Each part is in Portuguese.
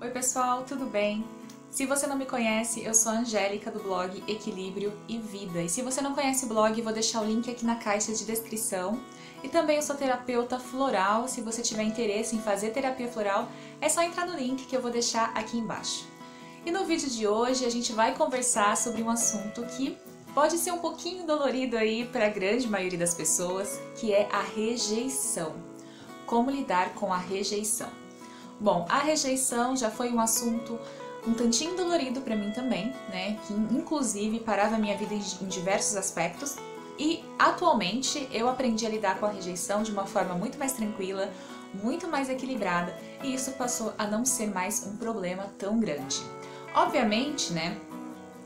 Oi pessoal, tudo bem? Se você não me conhece, eu sou a Angélica do blog Equilíbrio e Vida. E se você não conhece o blog, eu vou deixar o link aqui na caixa de descrição. E também eu sou terapeuta floral, se você tiver interesse em fazer terapia floral, é só entrar no link que eu vou deixar aqui embaixo. E no vídeo de hoje a gente vai conversar sobre um assunto que pode ser um pouquinho dolorido aí para a grande maioria das pessoas, que é a rejeição. Como lidar com a rejeição? Bom, a rejeição já foi um assunto um tantinho dolorido para mim também, né? Que inclusive parava a minha vida em diversos aspectos. E atualmente eu aprendi a lidar com a rejeição de uma forma muito mais tranquila, muito mais equilibrada, e isso passou a não ser mais um problema tão grande. Obviamente, né?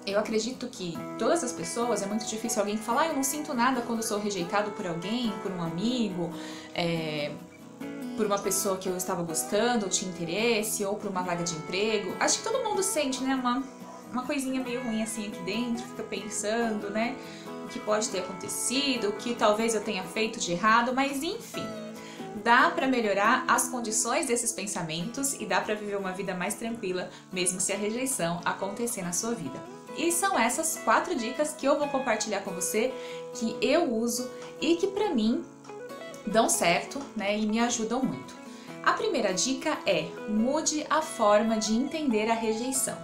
Eu acredito que todas as pessoas, é muito difícil alguém falar, eu não sinto nada quando sou rejeitado por alguém, por um amigo, por uma pessoa que eu estava gostando, ou tinha interesse, ou por uma vaga de emprego. Acho que todo mundo sente, né, uma coisinha meio ruim assim aqui dentro, fica pensando, né, o que pode ter acontecido, o que talvez eu tenha feito de errado, mas enfim, dá para melhorar as condições desses pensamentos e dá para viver uma vida mais tranquila, mesmo se a rejeição acontecer na sua vida. E são essas 4 dicas que eu vou compartilhar com você, que eu uso e que para mim dão certo, né, e me ajudam muito. A primeira dica é: mude a forma de entender a rejeição.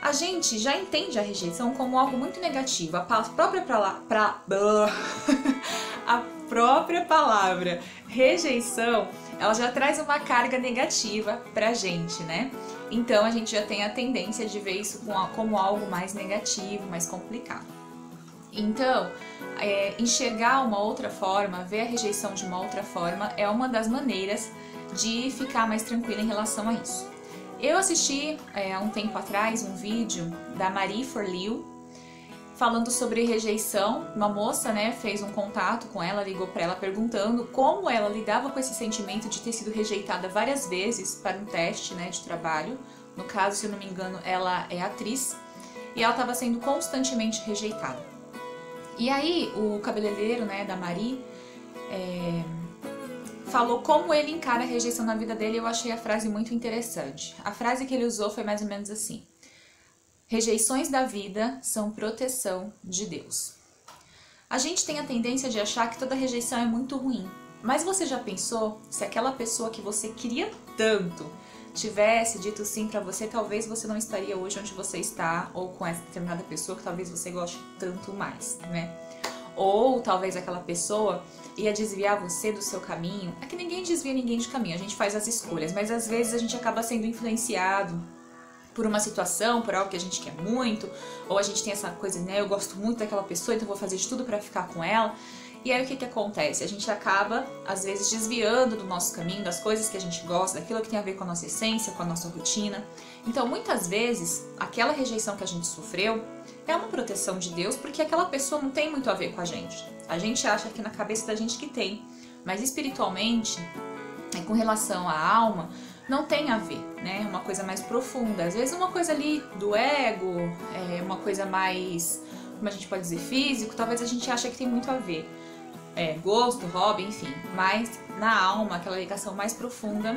A gente já entende a rejeição como algo muito negativo. A própria palavra rejeição, ela já traz uma carga negativa pra gente, né? Então a gente já tem a tendência de ver isso como algo mais negativo, mais complicado. Então, enxergar uma outra forma, ver a rejeição de uma outra forma é uma das maneiras de ficar mais tranquila em relação a isso. Eu assisti há um tempo atrás um vídeo da Marie Forleo falando sobre rejeição. Uma moça, né, fez um contato com ela, ligou para ela perguntando como ela lidava com esse sentimento de ter sido rejeitada várias vezes para um teste, né, de trabalho. No caso, se eu não me engano, ela é atriz e ela estava sendo constantemente rejeitada. E aí o cabeleireiro, né, da Marie falou como ele encara a rejeição na vida dele. Eu achei a frase muito interessante. A frase que ele usou foi mais ou menos assim: rejeições da vida são proteção de Deus. A gente tem a tendência de achar que toda rejeição é muito ruim, mas você já pensou se aquela pessoa que você queria tanto tivesse dito sim pra você, talvez você não estaria hoje onde você está, ou com essa determinada pessoa que talvez você goste tanto mais, né? Ou talvez aquela pessoa ia desviar você do seu caminho. É que ninguém desvia ninguém de caminho, a gente faz as escolhas, mas às vezes a gente acaba sendo influenciado por uma situação, por algo que a gente quer muito, ou a gente tem essa coisa, né, eu gosto muito daquela pessoa, então vou fazer de tudo pra ficar com ela. E aí o que acontece? A gente acaba, às vezes, desviando do nosso caminho, das coisas que a gente gosta, daquilo que tem a ver com a nossa essência, com a nossa rotina. Então, muitas vezes, aquela rejeição que a gente sofreu é uma proteção de Deus, porque aquela pessoa não tem muito a ver com a gente. A gente acha que na cabeça da gente que tem, mas espiritualmente, com relação à alma, não tem a ver, né? Uma coisa mais profunda. Às vezes uma coisa ali do ego, uma coisa mais, como a gente pode dizer, físico, talvez a gente ache que tem muito a ver. Gosto, hobby, enfim. Mas na alma, aquela ligação mais profunda,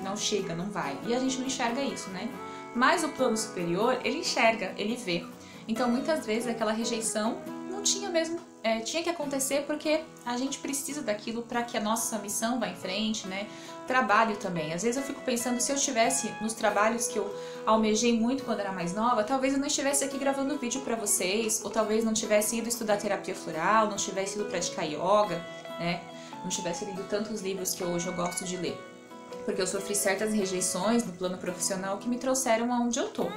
não chega, não vai. E a gente não enxerga isso, né? Mas o plano superior, ele enxerga, ele vê. Então muitas vezes aquela rejeição não tinha mesmo, tinha que acontecer porque a gente precisa daquilo para que a nossa missão vá em frente, né? Trabalho também. Às vezes eu fico pensando, se eu estivesse nos trabalhos que eu almejei muito quando era mais nova, talvez eu não estivesse aqui gravando vídeo para vocês, ou talvez não tivesse ido estudar terapia floral, não tivesse ido praticar yoga, né? Não tivesse lido tantos livros que hoje eu gosto de ler. Porque eu sofri certas rejeições no plano profissional que me trouxeram aonde eu tô.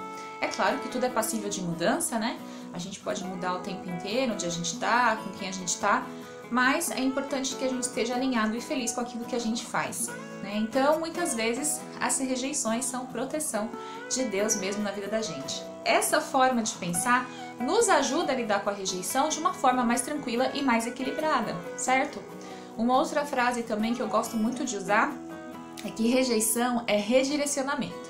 É claro que tudo é passível de mudança, né? A gente pode mudar o tempo inteiro, onde a gente tá, com quem a gente tá, mas é importante que a gente esteja alinhado e feliz com aquilo que a gente faz, né? Então, muitas vezes, as rejeições são proteção de Deus mesmo na vida da gente. Essa forma de pensar nos ajuda a lidar com a rejeição de uma forma mais tranquila e mais equilibrada, certo? Uma outra frase também que eu gosto muito de usar é que rejeição é redirecionamento.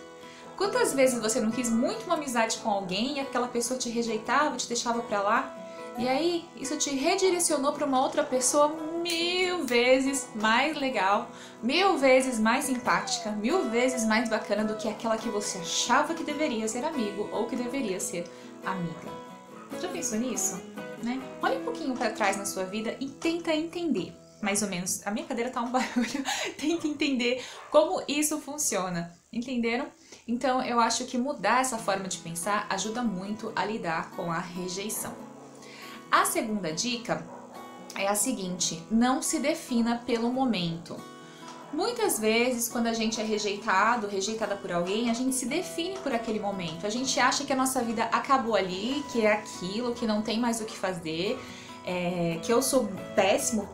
Quantas vezes você não quis muito uma amizade com alguém e aquela pessoa te rejeitava, te deixava pra lá? E aí, isso te redirecionou para uma outra pessoa 1000 vezes mais legal, 1000 vezes mais simpática, 1000 vezes mais bacana do que aquela que você achava que deveria ser amigo ou que deveria ser amiga. Já pensou nisso? Né? Olha um pouquinho para trás na sua vida e tenta entender, mais ou menos, a minha cadeira tá um barulho, tenta entender como isso funciona, entenderam? Então eu acho que mudar essa forma de pensar ajuda muito a lidar com a rejeição. A segunda dica é a seguinte: não se defina pelo momento. Muitas vezes, quando a gente é rejeitada por alguém, a gente se define por aquele momento. A gente acha que a nossa vida acabou ali, que é aquilo, que não tem mais o que fazer, que eu sou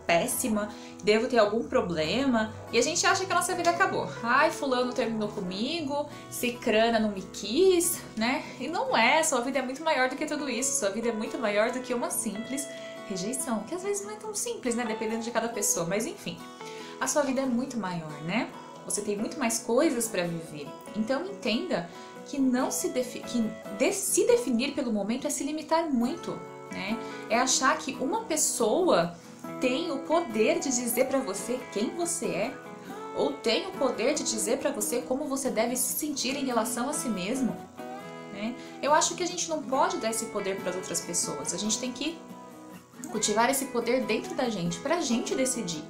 péssima, devo ter algum problema. E a gente acha que a nossa vida acabou. Ai, fulano terminou comigo, cicrana não me quis, né? E não é, sua vida é muito maior do que tudo isso. Sua vida é muito maior do que uma simples rejeição, que às vezes não é tão simples, né? Dependendo de cada pessoa, mas enfim. A sua vida é muito maior, né? Você tem muito mais coisas para viver. Então entenda que se definir pelo momento é se limitar muito, né? É achar que uma pessoa tem o poder de dizer para você quem você é, ou tem o poder de dizer para você como você deve se sentir em relação a si mesmo, né? Eu acho que a gente não pode dar esse poder para as outras pessoas. A gente tem que cultivar esse poder dentro da gente, pra gente decidir.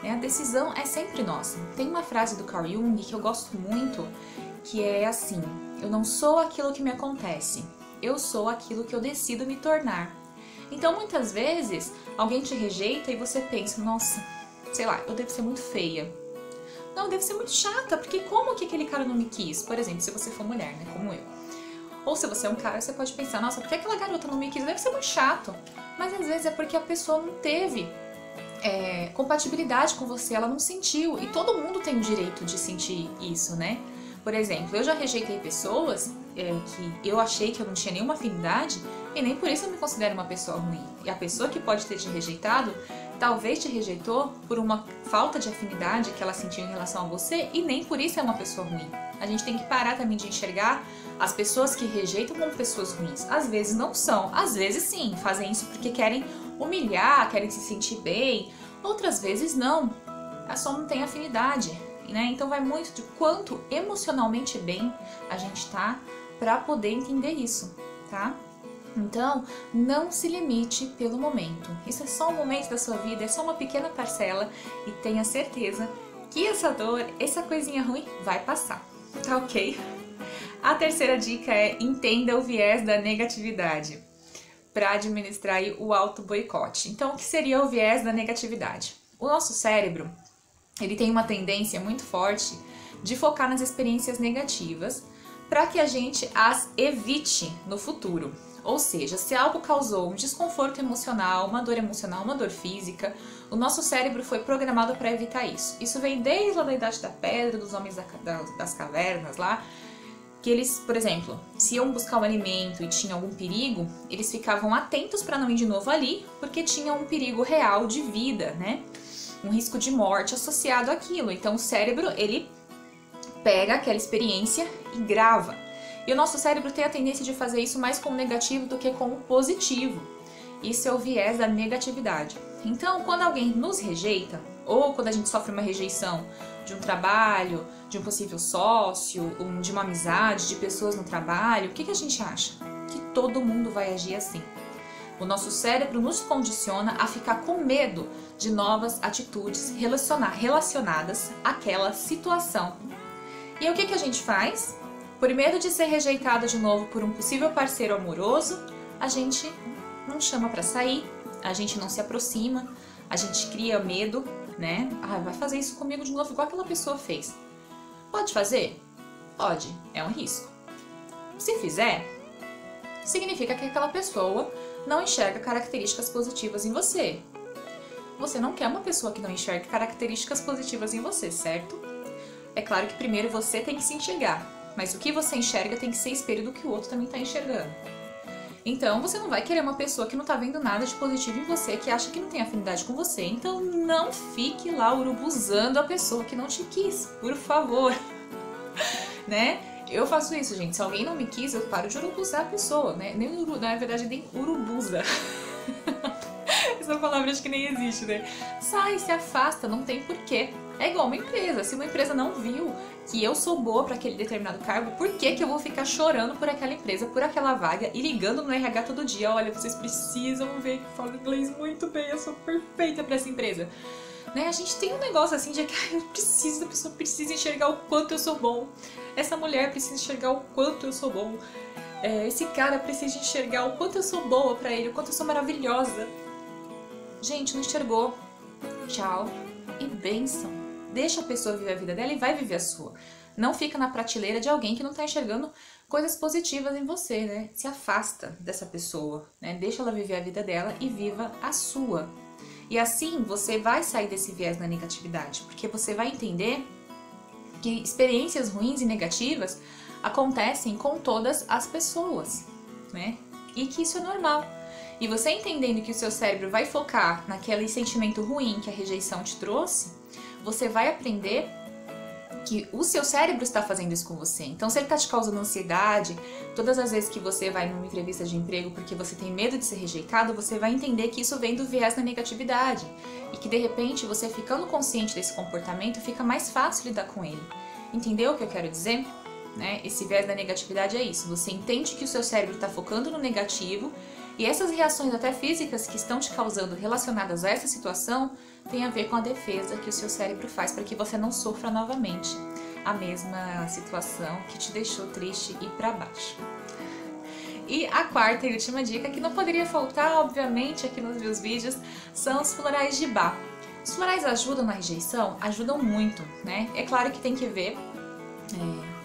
A decisão é sempre nossa. Tem uma frase do Carl Jung que eu gosto muito, que é assim: eu não sou aquilo que me acontece, eu sou aquilo que eu decido me tornar. Então muitas vezes alguém te rejeita e você pensa, nossa, sei lá, eu devo ser muito feia. Não, eu devo ser muito chata, porque como que aquele cara não me quis? Por exemplo, se você for mulher, né, como eu. Ou se você é um cara, você pode pensar, nossa, por que aquela garota não me quis? Deve ser muito chato. Mas às vezes é porque a pessoa não teve compatibilidade com você, ela não sentiu. E todo mundo tem o direito de sentir isso, né? Por exemplo, eu já rejeitei pessoas que eu achei que eu não tinha nenhuma afinidade e nem por isso eu me considero uma pessoa ruim. E a pessoa que pode ter te rejeitado, talvez te rejeitou por uma falta de afinidade que ela sentiu em relação a você e nem por isso é uma pessoa ruim. A gente tem que parar também de enxergar as pessoas que rejeitam como pessoas ruins. Às vezes não são, às vezes sim, fazem isso porque querem humilhar, querem se sentir bem. Outras vezes não, só não tem afinidade, né? Então vai muito de quanto emocionalmente bem a gente tá para poder entender isso, tá? Então, não se limite pelo momento. Isso é só um momento da sua vida, é só uma pequena parcela e tenha certeza que essa dor, essa coisinha ruim vai passar, tá ok? A terceira dica é: entenda o viés da negatividade para administrar o auto-boicote. Então, o que seria o viés da negatividade? O nosso cérebro, ele tem uma tendência muito forte de focar nas experiências negativas para que a gente as evite no futuro. Ou seja, se algo causou um desconforto emocional, uma dor física, o nosso cérebro foi programado para evitar isso. Isso vem desde lá da Idade da Pedra, dos homens das cavernas lá, que eles, por exemplo, se iam buscar um alimento e tinha algum perigo, eles ficavam atentos para não ir de novo ali, porque tinha um perigo real de vida, né? Um risco de morte associado àquilo. Então o cérebro, ele pega aquela experiência e grava. E o nosso cérebro tem a tendência de fazer isso mais com o negativo do que com o positivo. Isso é o viés da negatividade. Então, quando alguém nos rejeita, ou quando a gente sofre uma rejeição de um trabalho, de um possível sócio, de uma amizade, de pessoas no trabalho, o que a gente acha? Que todo mundo vai agir assim. O nosso cérebro nos condiciona a ficar com medo de novas atitudes relacionadas àquela situação. E o que a gente faz? Por medo de ser rejeitada de novo por um possível parceiro amoroso, a gente não chama pra sair, a gente não se aproxima, a gente cria medo, né? Ah, vai fazer isso comigo de novo igual aquela pessoa fez. Pode fazer? Pode, é um risco. Se fizer, significa que aquela pessoa não enxerga características positivas em você. Você não quer uma pessoa que não enxergue características positivas em você, certo? É claro que primeiro você tem que se enxergar, mas o que você enxerga tem que ser espelho do que o outro também está enxergando. Então você não vai querer uma pessoa que não está vendo nada de positivo em você, que acha que não tem afinidade com você. Então não fique lá urubuzando a pessoa que não te quis, por favor. Né? Eu faço isso, gente. Se alguém não me quis, eu paro de urubuzar a pessoa, né? Na verdade, nem urubuza. Essa palavra acho que nem existe, né? Sai, se afasta, não tem porquê. É igual uma empresa. Se uma empresa não viu que eu sou boa para aquele determinado cargo, por que eu vou ficar chorando por aquela empresa, por aquela vaga e ligando no RH todo dia? Olha, vocês precisam ver que eu falo inglês muito bem, eu sou perfeita para essa empresa. Né? A gente tem um negócio assim de que a pessoa precisa enxergar o quanto eu sou bom. Essa mulher precisa enxergar o quanto eu sou bom. Esse cara precisa enxergar o quanto eu sou boa pra ele, o quanto eu sou maravilhosa. Gente, não enxergou. Tchau e bênção. Deixa a pessoa viver a vida dela e vai viver a sua. Não fica na prateleira de alguém que não tá enxergando coisas positivas em você, né? Se afasta dessa pessoa, né? Deixa ela viver a vida dela e viva a sua. E assim você vai sair desse viés da negatividade, porque você vai entender que experiências ruins e negativas acontecem com todas as pessoas, né? E que isso é normal. E você entendendo que o seu cérebro vai focar naquele sentimento ruim que a rejeição te trouxe, você vai aprender que o seu cérebro está fazendo isso com você. Então, se ele está te causando ansiedade, todas as vezes que você vai numa entrevista de emprego porque você tem medo de ser rejeitado, você vai entender que isso vem do viés da negatividade. E que, de repente, você ficando consciente desse comportamento, fica mais fácil lidar com ele. Entendeu o que eu quero dizer? Né? Esse viés da negatividade é isso. Você entende que o seu cérebro está focando no negativo e essas reações até físicas que estão te causando relacionadas a essa situação tem a ver com a defesa que o seu cérebro faz para que você não sofra novamente a mesma situação que te deixou triste e para baixo. E a quarta e última dica, que não poderia faltar, obviamente, aqui nos meus vídeos, são os florais de Bach. Os florais ajudam na rejeição? Ajudam muito, né? É claro que tem que ver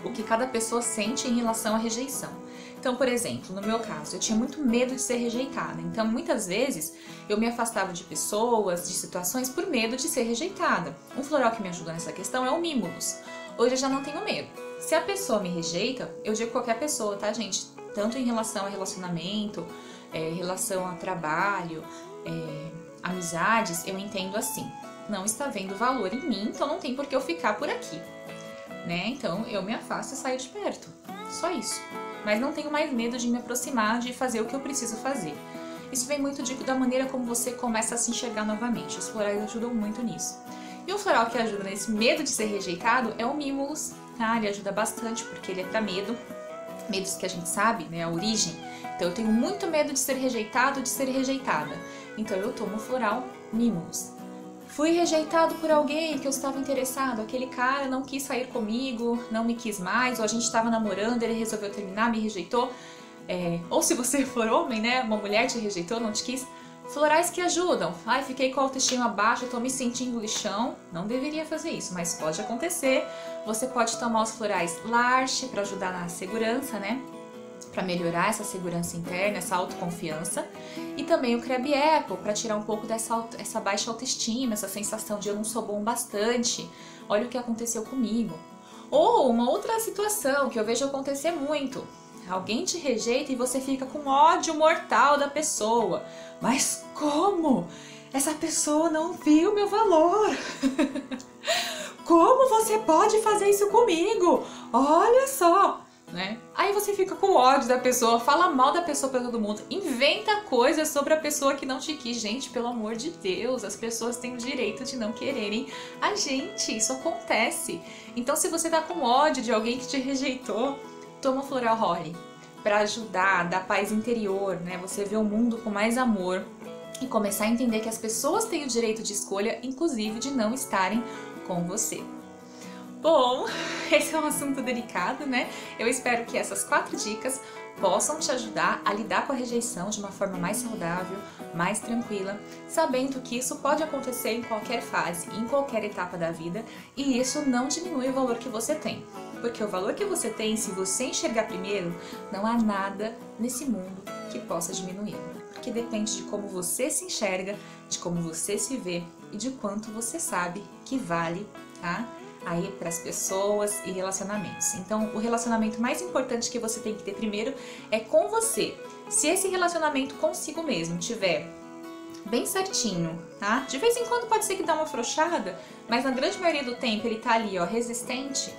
o que cada pessoa sente em relação à rejeição. Então, por exemplo, no meu caso, eu tinha muito medo de ser rejeitada. Então, muitas vezes, eu me afastava de pessoas, de situações, por medo de ser rejeitada. Um floral que me ajuda nessa questão é o Mimulus. Hoje eu já não tenho medo. Se a pessoa me rejeita, eu digo qualquer pessoa, tá, gente? Tanto em relação a relacionamento, relação a trabalho, amizades, eu entendo assim. Não está vendo valor em mim, então não tem por que eu ficar por aqui. Né? Então, eu me afasto e saio de perto. Só isso. Mas não tenho mais medo de me aproximar, de fazer o que eu preciso fazer. Isso vem muito da maneira como você começa a se enxergar novamente. Os florais ajudam muito nisso. E um floral que ajuda nesse medo de ser rejeitado é o Mimulus, tá? Ele ajuda bastante porque ele é para medos que a gente sabe, né, a origem. Então eu tenho muito medo de ser rejeitado, de ser rejeitada. Então eu tomo o floral Mimulus. Fui rejeitado por alguém que eu estava interessado, aquele cara não quis sair comigo, não me quis mais, ou a gente estava namorando, ele resolveu terminar, me rejeitou. Ou se você for homem, né, uma mulher te rejeitou, não te quis. Florais que ajudam. Ai, fiquei com a autoestima baixa, tô me sentindo lixão. Não deveria fazer isso, mas pode acontecer. Você pode tomar os florais L'Arche para ajudar na segurança, né? Para melhorar essa segurança interna, essa autoconfiança. E também o Crab Apple, para tirar um pouco essa baixa autoestima, essa sensação de eu não sou bom bastante. Olha o que aconteceu comigo. Ou uma outra situação que eu vejo acontecer muito. Alguém te rejeita e você fica com ódio mortal da pessoa. Mas como? Essa pessoa não viu meu valor. Como você pode fazer isso comigo? Olha só. Né? Aí você fica com ódio da pessoa, fala mal da pessoa pra todo mundo, inventa coisas sobre a pessoa que não te quis. Gente, pelo amor de Deus, as pessoas têm o direito de não quererem a gente, isso acontece. Então se você tá com ódio de alguém que te rejeitou, toma Floral Holly pra ajudar, dar paz interior, né? Você vê o mundo com mais amor e começar a entender que as pessoas têm o direito de escolha, inclusive de não estarem com você. Bom, esse é um assunto delicado, né? Eu espero que essas 4 dicas possam te ajudar a lidar com a rejeição de uma forma mais saudável, mais tranquila, sabendo que isso pode acontecer em qualquer fase, em qualquer etapa da vida, e isso não diminui o valor que você tem. Porque o valor que você tem, se você enxergar primeiro, não há nada nesse mundo que possa diminuí-lo. Porque depende de como você se enxerga, de como você se vê e de quanto você sabe que vale, tá? Aí para as pessoas e relacionamentos. Então, o relacionamento mais importante que você tem que ter primeiro é com você. Se esse relacionamento consigo mesmo tiver bem certinho, tá? De vez em quando pode ser que dá uma afrouxada, mas na grande maioria do tempo ele tá ali, ó, resistente.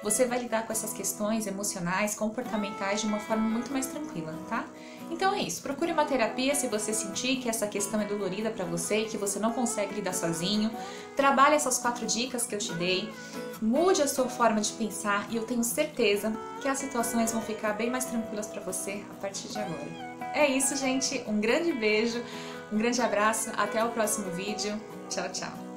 você vai lidar com essas questões emocionais, comportamentais de uma forma muito mais tranquila, tá? Então é isso, procure uma terapia se você sentir que essa questão é dolorida para você e que você não consegue lidar sozinho. Trabalhe essas 4 dicas que eu te dei, mude a sua forma de pensar e eu tenho certeza que as situações vão ficar bem mais tranquilas para você a partir de agora. É isso, gente, um grande beijo, um grande abraço, até o próximo vídeo, tchau, tchau!